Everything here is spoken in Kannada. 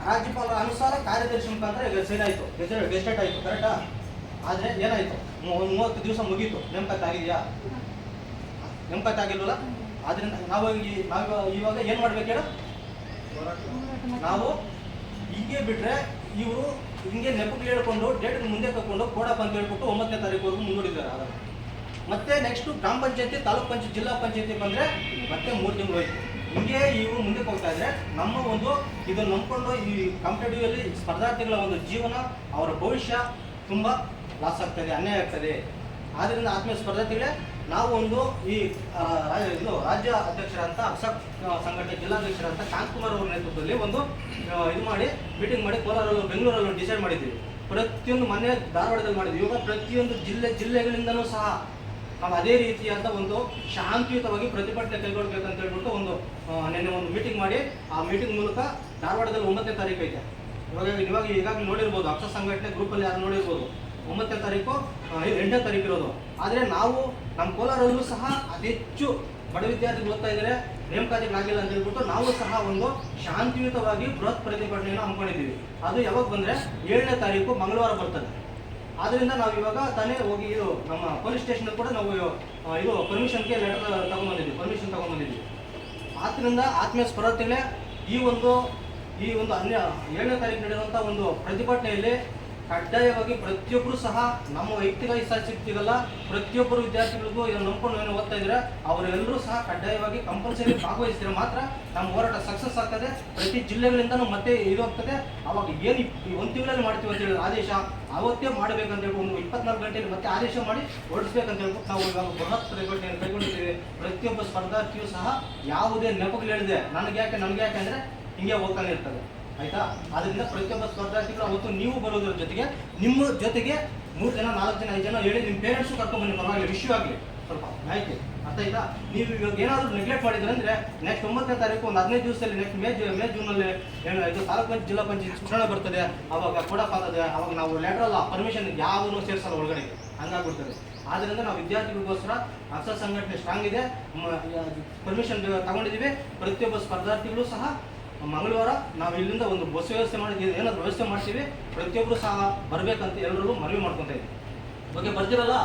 ರಾಜ್ಯಪಾಲರ ಅನುಸಾರ ಕಾರ್ಯದರ್ಶಿ ಮುಖಾಂತರ ಈಗ ಸೈನ್ ಆಯಿತು, ಗೆಸ್ಟೆಟ್ ಆಯಿತು, ಕರೆಕ್ಟಾ? ಆದರೆ ಏನಾಯಿತು, 30 ದಿವಸ ಮುಗೀತು, ನೇಮಕಾತಿ ಆಗಿದೆಯಾ? ನೇಮಕಾತಿ ಆಗಿಲ್ವಲ್ಲ. ಆದ್ದರಿಂದ ನಾವು ಇವಾಗ ಏನು ಮಾಡ್ಬೇಕು ಹೇಳು? ನಾವು ಹೀಗೆ ಬಿಟ್ಟರೆ ಇವರು ಹಿಂಗೆ ನೆಪಗಳು ಹೇಳ್ಕೊಂಡು ಡೇಟ್ ಮುಂದೆ ಕರ್ಕೊಂಡು ಕೊಡಪ್ಪ ಅಂತ ಹೇಳ್ಬಿಟ್ಟು 9ನೇ ತಾರೀಕುವರೆಗೂ ಮುಂದೂಡಿದ್ದಾರೆ. ಅದನ್ನು ಮತ್ತೆ ನೆಕ್ಸ್ಟು ಗ್ರಾಮ ಪಂಚಾಯತಿ, ತಾಲೂಕ್ ಪಂಚಾಯತಿ, ಜಿಲ್ಲಾ ಪಂಚಾಯತಿ ಬಂದರೆ ಮತ್ತೆ 3 ತಿಂಗಳು ಹೋಯ್ತು. ಹಿಂಗೆ ಇವರು ಮುಂದಕ್ಕೆ ಹೋಗ್ತಾ ಇದ್ರೆ ನಮ್ಮ ಒಂದು ಇದನ್ನು ನಂಬಿಕೊಂಡು ಈ ಕಾಂಪಿಟೇಟಿವ್ ಸ್ಪರ್ಧಾರ್ಥಿಗಳ ಒಂದು ಜೀವನ, ಅವರ ಭವಿಷ್ಯ ತುಂಬ ಲಾಸ್ ಆಗ್ತದೆ, ಅನ್ಯಾಯ ಆಗ್ತದೆ. ಆದ್ದರಿಂದ ಆತ್ಮೀಯ ಸ್ಪರ್ಧಾರ್ಥಿಗಳೇ, ನಾವು ಒಂದು ಈ ರಾಜ್ಯ ಅಧ್ಯಕ್ಷರಂತ ಅಕ್ಸಕ್ ಸಂಘಟನೆ ಜಿಲ್ಲಾಧ್ಯಕ್ಷರಂತ ಕಾಂತಕುಮಾರ್ ಅವರ ನೇತೃತ್ವದಲ್ಲಿ ಒಂದು ಇದು ಮಾಡಿ ಮೀಟಿಂಗ್ ಮಾಡಿ ಕೋಲಾರಲ್ಲೂ ಬೆಂಗಳೂರಲ್ಲೂ ಡಿಸೈಡ್ ಮಾಡಿದ್ದೀವಿ. ಪ್ರತಿಯೊಂದು ಮೊನ್ನೆ ಧಾರವಾಡದಲ್ಲಿ ಮಾಡಿದ್ವಿ. ಇವಾಗ ಪ್ರತಿಯೊಂದು ಜಿಲ್ಲೆಗಳಿಂದನೂ ಸಹ ನಾವು ಅದೇ ರೀತಿಯಾದ ಒಂದು ಶಾಂತಿಯುತವಾಗಿ ಪ್ರತಿಭಟನೆ ಕೈಗೊಳ್ಳಬೇಕಂತ ಹೇಳ್ಬಿಟ್ಟು ನಿನ್ನೆ ಒಂದು ಮೀಟಿಂಗ್ ಮಾಡಿ, ಆ ಮೀಟಿಂಗ್ ಮೂಲಕ ಧಾರವಾಡದಲ್ಲಿ 9ನೇ ತಾರೀಕು ಐತೆ. ಈಗಾಗಲೇ ನೋಡಿರ್ಬೋದು, ಅಕ್ಷ ಸಂಘಟನೆ ಗ್ರೂಪಲ್ಲಿ ಯಾರು ನೋಡಿರ್ಬೋದು, 9ನೇ ತಾರೀಕು 8ನೇ ತಾರೀಕು ಇರೋದು. ಆದರೆ ನಾವು ನಮ್ಮ ಕೋಲಾರಲ್ಲೂ ಸಹ ಅತಿ ಹೆಚ್ಚು ಬಡ ವಿದ್ಯಾರ್ಥಿಗಳು ಓದ್ತಾ ಇದ್ದಾರೆ, ನೇಮಕಾತಿಗಳಾಗಿಲ್ಲ ಅಂತ ಹೇಳ್ಬಿಟ್ಟು ನಾವು ಸಹ ಒಂದು ಶಾಂತಿಯುತವಾಗಿ ಬೃಹತ್ ಪ್ರತಿಭಟನೆಯನ್ನು ಹಮ್ಮಿಕೊಂಡಿದ್ದೀವಿ. ಅದು ಯಾವಾಗ ಬಂದರೆ 7ನೇ ತಾರೀಕು ಮಂಗಳವಾರ ಬರ್ತದೆ. ಆದ್ದರಿಂದ ನಾವು ಇವಾಗ ತಾನೇ ಹೋಗಿ ನಮ್ಮ ಪೊಲೀಸ್ ಸ್ಟೇಷನ್ ಕೂಡ ನಾವು ಪರ್ಮಿಷನ್ಗೆ ಲೆಟರ್ ಪರ್ಮಿಷನ್ ತಗೊಂಡ್ಬಂದಿದ್ವಿ. ಆದ್ದರಿಂದ ಆತ್ಮೀಯ ಸ್ಪರ್ಧಾರ್ಥಿಗಳೇ, ಈ ಒಂದು 7ನೇ ತಾರೀಕು ನಡೆಯುವಂಥ ಒಂದು ಪ್ರತಿಭಟನೆಯಲ್ಲಿ ಕಡ್ಡಾಯವಾಗಿ ಪ್ರತಿಯೊಬ್ಬರು ಸಹ ನಮ್ಮ ವೈಯಕ್ತಿಕ ಹಿತಾಸಕ್ತಿಗಲ್ಲ, ಪ್ರತಿಯೊಬ್ಬರು ವಿದ್ಯಾರ್ಥಿಗಳಿಗೂ ಇದನ್ನು ನಂಬ್ಕೊಂಡು ಏನು ಓದ್ತಾ ಇದ್ದಾರೆ ಅವರೆಲ್ಲರೂ ಸಹ ಕಡ್ಡಾಯವಾಗಿ ಕಂಪಲ್ಸರಿ ಭಾಗವಹಿಸಿದ್ರೆ ಮಾತ್ರ ನಮ್ಮ ಹೋರಾಟ ಸಕ್ಸಸ್ ಆಗ್ತದೆ. ಪ್ರತಿ ಜಿಲ್ಲೆಗಳಿಂದನೂ ಮತ್ತೆ ಇದು ಆಗ್ತದೆ. ಅವಾಗ ಏನು 1 ತಿಂಗಳಲ್ಲಿ ಮಾಡ್ತೀವಿ ಅಂತ ಹೇಳಿದ್ರೆ ಆದೇಶ ಅವತ್ತೇ ಮಾಡಬೇಕಂತ ಹೇಳಿ ಒಂದು 24 ಗಂಟೆಯಲ್ಲಿ ಮತ್ತೆ ಆದೇಶ ಮಾಡಿ ಹೊರಡಿಸ್ಬೇಕಂತ ಹೇಳ್ಬಿಟ್ಟು ನಾವು ಇವಾಗ ಬೃಹತ್ ಪ್ರತಿಭಟನೆಯನ್ನು ಕೈಗೊಂಡಿದ್ದೀವಿ. ಪ್ರತಿಯೊಬ್ಬ ಸ್ಪರ್ಧಾರ್ಥಿಯೂ ಸಹ ಯಾವುದೇ ನೆಪಗಳು ಹೇಳಿದೆ ನನಗೆ ಯಾಕೆ ಅಂದರೆ ಹಿಂಗೆ ಹೋಗ್ತಾನೆ ಇರ್ತದೆ, ಆಯ್ತಾ? ಅದರಿಂದ ಪ್ರತಿಯೊಬ್ಬ ಸ್ಪರ್ಧಾರ್ಥಿಗಳು ಅವತ್ತು ನೀವು ಬರೋದ್ರ ಜೊತೆಗೆ ನಿಮ್ಮ ಜೊತೆಗೆ 3 ಜನ 4 ಜನ 5 ಜನ ಹೇಳಿ ನಿಮ್ಮ ಪೇರೆಂಟ್ಸು ಕರ್ಕೊಂಡ್ಬನ್ನಿ, ಪರವಾಗಿಲ್ಲ, ಇಶ್ಯೂ ಆಗಲಿ ಸ್ವಲ್ಪ ಮಾಹಿತಿ, ಅರ್ಥ ಆಯ್ತಾ? ನೀವು ಇವಾಗ ಏನಾದರೂ ನೆಗ್ಲೆಕ್ಟ್ ಮಾಡಿದ್ರೆ ಅಂದರೆ ನೆಕ್ಸ್ಟ್ 9ನೇ ತಾರೀಕು ಒಂದು 15 ದಿವಸದಲ್ಲಿ ನೆಕ್ಸ್ಟ್ ಮೇ ಜೂನಲ್ಲಿ ಇದು ತಾಲೂಕು ಪಂಚಾಯತ್ ಜಿಲ್ಲಾ ಪಂಚಾಯತ್ ಚುನಾವಣೆ ಬರ್ತದೆ. ಅವಾಗ ಕೊಡಕ್ಕಾಗದೆ, ಅವಾಗ ನಾವು ಲೆಟರ್ ಅಲ್ಲ ಪರ್ಮಿಷನ್ ಯಾವುದೂ ಸೇರಿಸಲ್ಲ ಒಳಗಡೆ, ಹಂಗಾಗ್ಬಿಡ್ತದೆ. ಆದ್ದರಿಂದ ನಾವು ವಿದ್ಯಾರ್ಥಿಗಳಿಗೋಸ್ಕರ ಅಕ್ಷ ಸಂಘಟನೆ ಸ್ಟ್ರಾಂಗ್ ಇದೆ, ಪರ್ಮಿಷನ್ ತಗೊಂಡಿದ್ದೀವಿ. ಪ್ರತಿಯೊಬ್ಬ ಸ್ಪರ್ಧಾರ್ಥಿಗಳು ಸಹ ಮಂಗಳವಾರ ನಾವು ಇಲ್ಲಿಂದ ಒಂದು ಬಸ್ ವ್ಯವಸ್ಥೆ ಮಾಡಿದ್ದೀವಿ, ಏನಾದರೂ ವ್ಯವಸ್ಥೆ ಮಾಡ್ತೀವಿ, ಪ್ರತಿಯೊಬ್ಬರು ಸಹ ಬರಬೇಕಂತ ಎಲ್ಲರೂ ಮನವಿ ಮಾಡ್ಕೊತಾ ಇದ್ದೀವಿ. ಓಕೆ, ಬರ್ತೀರಲ್ಲ?